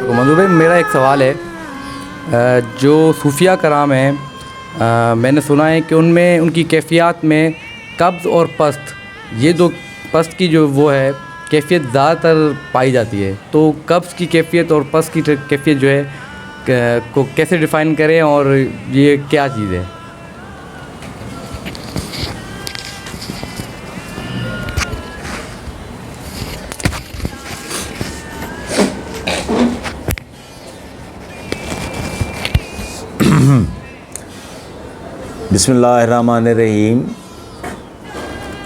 منظور بھائی میرا ایک سوال ہے، جو صوفیہ کرام ہیں میں نے سنا ہے کہ ان میں ان کی کیفیات میں قبض اور پست، یہ دو پست کی جو وہ ہے کیفیت زیادہ تر پائی جاتی ہے، تو قبض کی کیفیت اور پست کی کیفیت جو ہے کو کیسے ڈیفائن کریں اور یہ کیا چیز ہے؟ بسم اللہ الرحمن الرحیم۔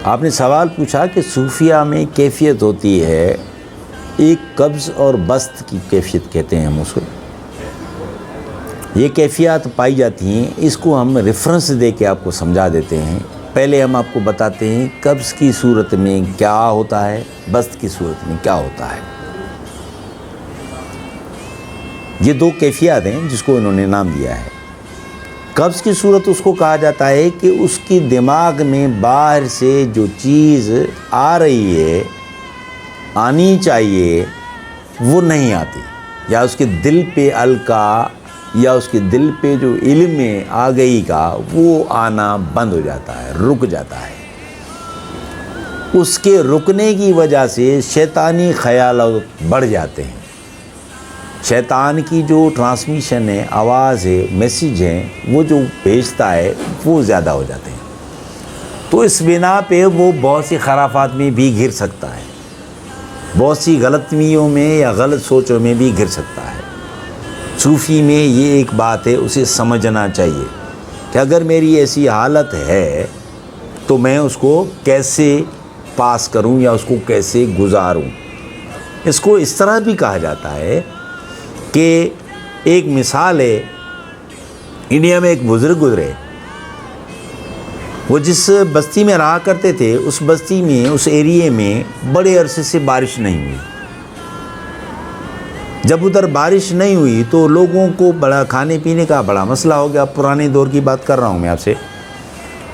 آپ نے سوال پوچھا کہ صوفیہ میں کیفیت ہوتی ہے، ایک قبض اور بسط کی کیفیت کہتے ہیں ہم اس کو، یہ کیفیات پائی جاتی ہیں۔ اس کو ہم ریفرنس دے کے آپ کو سمجھا دیتے ہیں۔ پہلے ہم آپ کو بتاتے ہیں قبض کی صورت میں کیا ہوتا ہے، بسط کی صورت میں کیا ہوتا ہے۔ یہ دو کیفیات ہیں جس کو انہوں نے نام دیا ہے۔ قبض کی صورت اس کو کہا جاتا ہے کہ اس کی دماغ میں باہر سے جو چیز آ رہی ہے، آنی چاہیے، وہ نہیں آتی، یا اس کے دل پہ القا یا اس کے دل پہ جو علم آ گئی کا وہ آنا بند ہو جاتا ہے، رک جاتا ہے۔ اس کے رکنے کی وجہ سے شیطانی خیالات بڑھ جاتے ہیں۔ شیطان کی جو ٹرانسمیشن ہے، آواز ہے، میسیج ہے، وہ جو بھیجتا ہے وہ زیادہ ہو جاتے ہیں، تو اس بنا پہ وہ بہت سی خرافات میں بھی گر سکتا ہے، بہت سی غلطیوں میں یا غلط سوچوں میں بھی گر سکتا ہے۔ صوفی میں یہ ایک بات ہے، اسے سمجھنا چاہیے کہ اگر میری ایسی حالت ہے تو میں اس کو کیسے پاس کروں یا اس کو کیسے گزاروں۔ اس کو اس طرح بھی کہا جاتا ہے کہ ایک مثال ہے، انڈیا میں ایک بزرگ گزرے، وہ جس بستی میں رہا کرتے تھے، اس بستی میں، اس ایریے میں بڑے عرصے سے بارش نہیں ہوئی۔ جب ادھر بارش نہیں ہوئی تو لوگوں کو بڑا کھانے پینے کا بڑا مسئلہ ہو گیا۔ پرانے دور کی بات کر رہا ہوں میں آپ سے،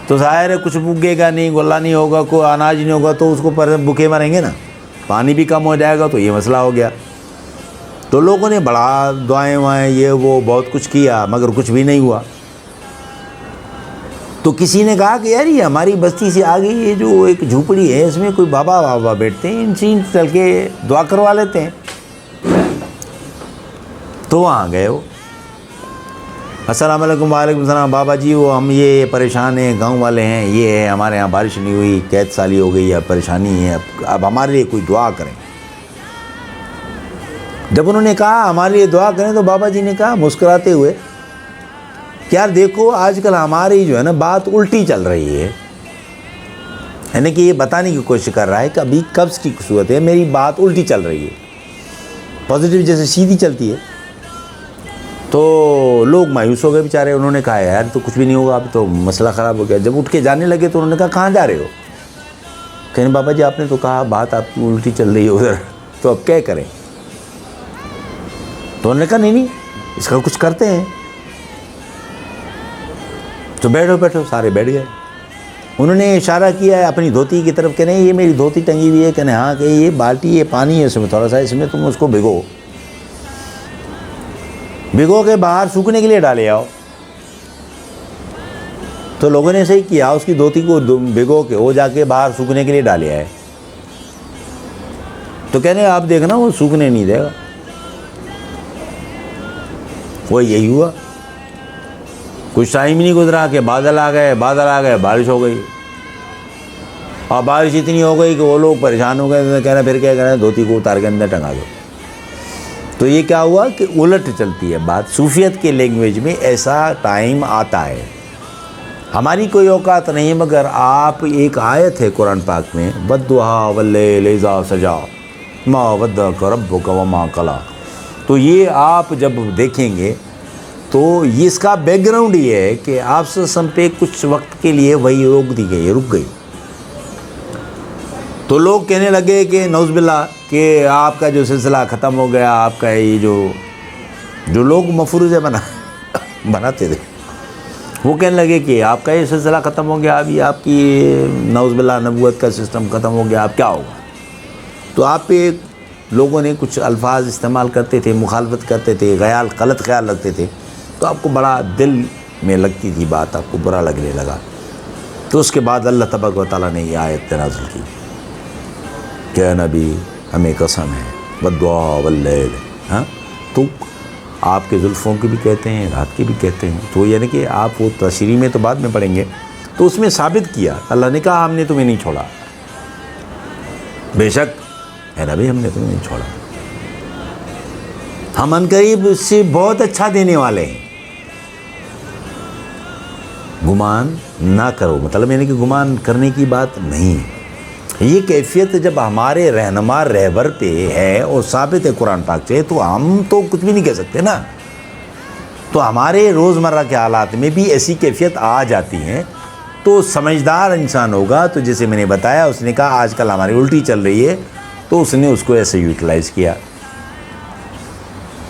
تو ظاہر ہے کچھ بگے گا نہیں، غلہ نہیں ہوگا، کوئی اناج نہیں ہوگا، تو اس کو بھوکے مریں گے نا، پانی بھی کم ہو جائے گا، تو یہ مسئلہ ہو گیا۔ تو لوگوں نے بڑا دعائیں وائیں یہ وہ بہت کچھ کیا، مگر کچھ بھی نہیں ہوا۔ تو کسی نے کہا کہ یار یہ ہماری بستی سے آگے یہ جو ایک جھوپڑی ہے، اس میں کوئی بابا بیٹھتے ہیں، ان سے چل کے دعا کروا لیتے ہیں۔ تو وہاں گئے وہ، السلام علیکم، وعلیکم السلام، بابا جی وہ ہم یہ پریشان ہیں، گاؤں والے ہیں، یہ ہے ہمارے یہاں بارش نہیں ہوئی، قحط سالی ہو گئی ہے، پریشانی ہے، اب ہمارے لیے کوئی دعا کریں۔ جب انہوں نے کہا ہمارے لیے دعا کریں، تو بابا جی نے کہا مسکراتے ہوئے کہ یار دیکھو آج کل ہماری جو ہے نا بات الٹی چل رہی ہے، یعنی کہ یہ بتانے کی کوشش کر رہا ہے کہ ابھی قبض کی صورت ہے، میری بات الٹی چل رہی ہے، پازیٹیو جیسے سیدھی چلتی ہے۔ تو لوگ مایوس ہو گئے بیچارے، انہوں نے کہا یار تو کچھ بھی نہیں ہوگا، اب تو مسئلہ خراب ہو گیا۔ جب اٹھ کے جانے لگے تو انہوں نے کہا کہاں جا رہے ہو؟ کہیں بابا جی آپ نے تو کہا بات آپ کی الٹی چل رہی ہے ادھر، تو اب کیا کریں؟ تو انہوں نے کہا نہیں اس کا کچھ کرتے ہیں۔ تو بیٹھو، سارے بیٹھ گئے۔ انہوں نے اشارہ کیا ہے اپنی دھوتی کی طرف کہ نہیں یہ میری دھوتی ٹنگی ہوئی ہے، کہ ہاں کہ یہ بالٹی یہ پانی ہے، اس میں تھوڑا سا، اس میں تم اس کو بھگو کے باہر سوکھنے کے لیے ڈالے آؤ۔ تو لوگوں نے صحیح کیا، اس کی دھوتی کو بھگو کے وہ جا کے باہر سوکھنے کے لیے ڈالے آئے۔ تو کہنے آپ دیکھنا وہ سوکھنے نہیں دے گا۔ وہ یہی ہوا، کچھ ٹائم نہیں گزرا کہ بادل آ گئے، بارش ہو گئی، اور بارش اتنی ہو گئی کہ وہ لوگ پریشان ہو گئے، کہنا پھر کیا کریں، دھوتی کو اتار کے اندر ٹنگا دو۔ تو یہ کیا ہوا کہ الٹ چلتی ہے بات۔ صوفیت کے لینگویج میں ایسا ٹائم آتا ہے، ہماری کوئی اوقات نہیں، مگر آپ ایک آیت ہے قرآن پاک میں، وَالضُّحَىٰ وَاللَّيْلِ إِذَا سَجَىٰ مَا وَدَّعَكَ رَبُّكَ وَمَا قَلَىٰ۔ تو یہ آپ جب دیکھیں گے تو اس کا بیک گراؤنڈ یہ ہے کہ آپ سے پہ کچھ وقت کے لیے وہی رک گئی۔ تو لوگ کہنے لگے کہ نعوذ باللہ کہ آپ کا جو سلسلہ ختم ہو گیا، آپ کا یہ جو لوگ مفروضے بناتے تھے وہ کہنے لگے کہ آپ کا یہ سلسلہ ختم ہو گیا، ابھی آپ کی نعوذ باللہ نبوت کا سسٹم ختم ہو گیا، اب کیا ہوگا؟ تو آپ پہ لوگوں نے کچھ الفاظ استعمال کرتے تھے، مخالفت کرتے تھے، غلط خیال رکھتے تھے، تو آپ کو بڑا دل میں لگتی تھی بات، آپ کو برا لگنے لگا. تو اس کے بعد اللہ تبارک و تعالیٰ نے یہ آیت نازل کی کہ اے نبی ہمیں قسم ہے والضحیٰ واللیل، ہاں تو آپ کے زلفوں کی بھی کہتے ہیں، رات کی بھی کہتے ہیں. تو یعنی کہ آپ وہ تشریح میں تو بعد میں پڑھیں گے، تو اس میں ثابت کیا اللہ نے کہا ہم نے تمہیں نہیں چھوڑا، بے شک اے نبی ہم نے تمہیں نہیں چھوڑا، ہم عنقریب اس سے بہت اچھا دینے والے ہیں. گمان نہ کرو، مطلب یعنی کہ گمان کرنے کی بات نہیں ہے. یہ کیفیت جب ہمارے رہنما رہبر پہ ہے اور ثابت ہے قرآن پاک سے، تو ہم تو کچھ بھی نہیں کہہ سکتے نا. تو ہمارے روزمرہ کے حالات میں بھی ایسی کیفیت آ جاتی ہیں. تو سمجھدار انسان ہوگا تو جیسے میں نے بتایا، اس نے کہا آج کل ہماری الٹی چل رہی ہے، تو اس نے اس کو ایسے یوٹیلائز کیا.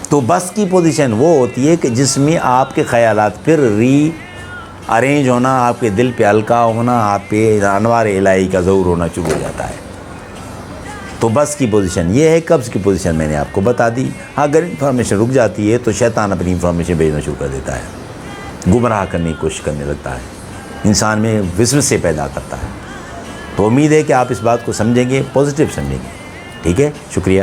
تو بس کی پوزیشن وہ ہوتی ہے کہ جس میں آپ کے خیالات پھر ارینج ہونا، آپ کے دل پہ ہلکا ہونا، آپ پہ انوار الہی کا ظہور ہونا شروع ہو جاتا ہے. تو بس کی پوزیشن یہ ہے. قبض کی پوزیشن میں نے آپ کو بتا دی. اگر انفارمیشن رک جاتی ہے تو شیطان اپنی انفارمیشن بھیجنا شروع کر دیتا ہے، گمراہ کرنے کی کوشش کرنے لگتا ہے، انسان میں وسوسے پیدا کرتا ہے. تو امید ہے کہ آپ اس بات کو سمجھیں گے، پازیٹیو سمجھیں گے. ٹھیک ہے، شکریہ.